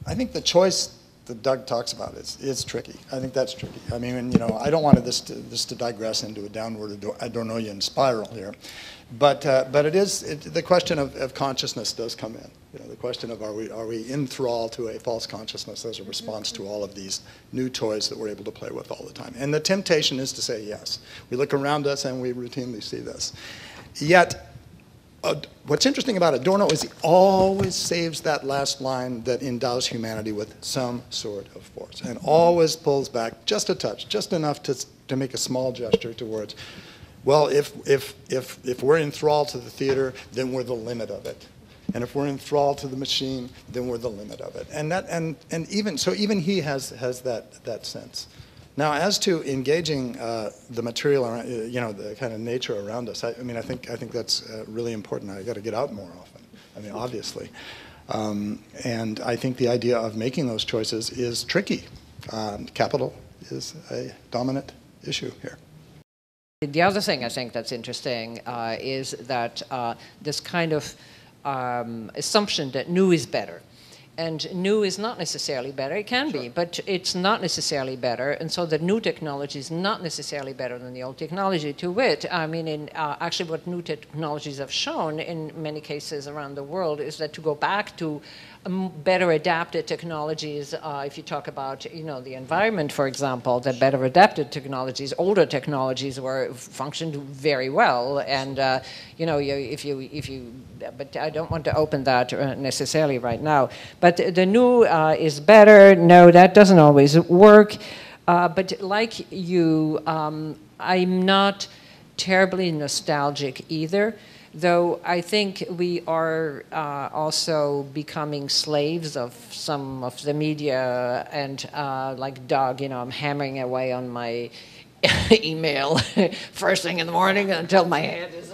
I think the choice that Doug talks about is tricky. I think that's tricky. I mean, you know, I don't want this to digress into a downward Adornoian spiral here, but the question of consciousness does come in. You know, the question of are we in thrall to a false consciousness as a response to all of these new toys that we're able to play with all the time? And the temptation is to say yes. We look around us and we routinely see this. Yet, what's interesting about Adorno is he always saves that last line that endows humanity with some sort of force, and always pulls back just a touch, just enough to make a small gesture towards, well, if we're in thrall to the theater, then we're the limit of it. And if we're in thrall to the machine, then we're the limit of it. And even he has that sense. Now, as to engaging the material around, you know, the kind of nature around us, I mean, I think that's really important. I got to get out more often. I mean, obviously, and I think the idea of making those choices is tricky. Capital is a dominant issue here. The other thing I think that's interesting is that this kind of assumption that new is better. And new is not necessarily better. It can be, but it's not necessarily better. And so the new technology is not necessarily better than the old technology. To wit, I mean, actually what new technologies have shown in many cases around the world is that to go back to better adapted technologies, if you talk about, you know, the environment, for example, that better adapted technologies, older technologies functioned very well. And, you know, but I don't want to open that necessarily right now. But the new is better. No, that doesn't always work. But like you, I'm not terribly nostalgic either. Though I think we are also becoming slaves of some of the media, and like Doug, you know, I'm hammering away on my email first thing in the morning until my head is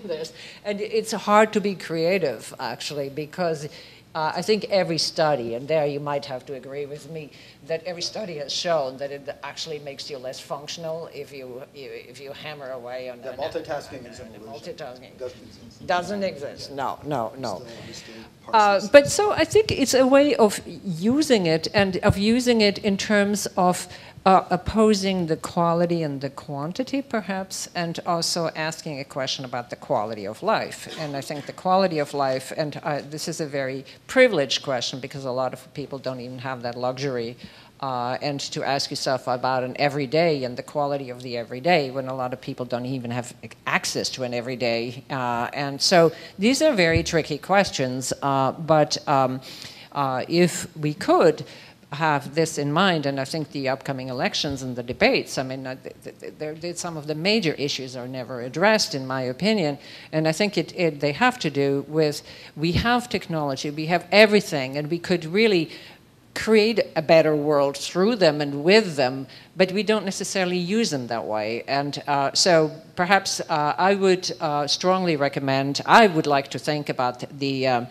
this. And it's hard to be creative, actually, because I think every study, and there you might have to agree with me, that every study has shown that it actually makes you less functional if you hammer away on multitasking is an illusion. Multitasking doesn't exist. No. But so I think it's a way of using it, and of using it in terms of opposing the quality and the quantity, perhaps, and also asking a question about the quality of life. And I think the quality of life, and this is a very privileged question because a lot of people don't even have that luxury, and to ask yourself about an everyday and the quality of the everyday when a lot of people don't even have access to an everyday. And so these are very tricky questions, but if we could have this in mind, and I think the upcoming elections and the debates, I mean, some of the major issues are never addressed, in my opinion, and I think they have to do with, we have technology, we have everything, and we could really create a better world through them and with them, but we don't necessarily use them that way. And so perhaps I would strongly recommend, I would like to think about the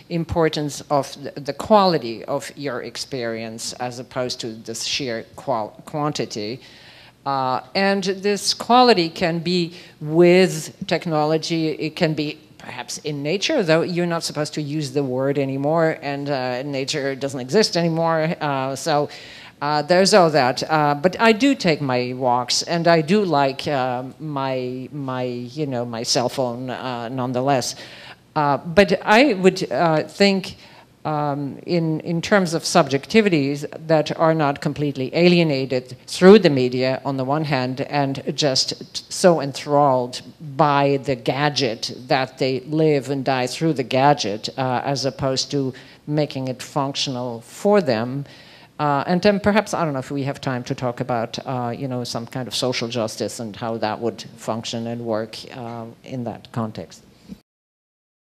importance of the quality of your experience as opposed to the sheer quantity. And this quality can be with technology, it can be perhaps in nature, though you're not supposed to use the word anymore, and nature doesn't exist anymore. So there's all that. But I do take my walks, and I do like my cell phone nonetheless. But I would think in terms of subjectivities that are not completely alienated through the media on the one hand, and just so enthralled by the gadget that they live and die through the gadget, as opposed to making it functional for them. And then perhaps, I don't know if we have time to talk about, some kind of social justice and how that would function and work in that context.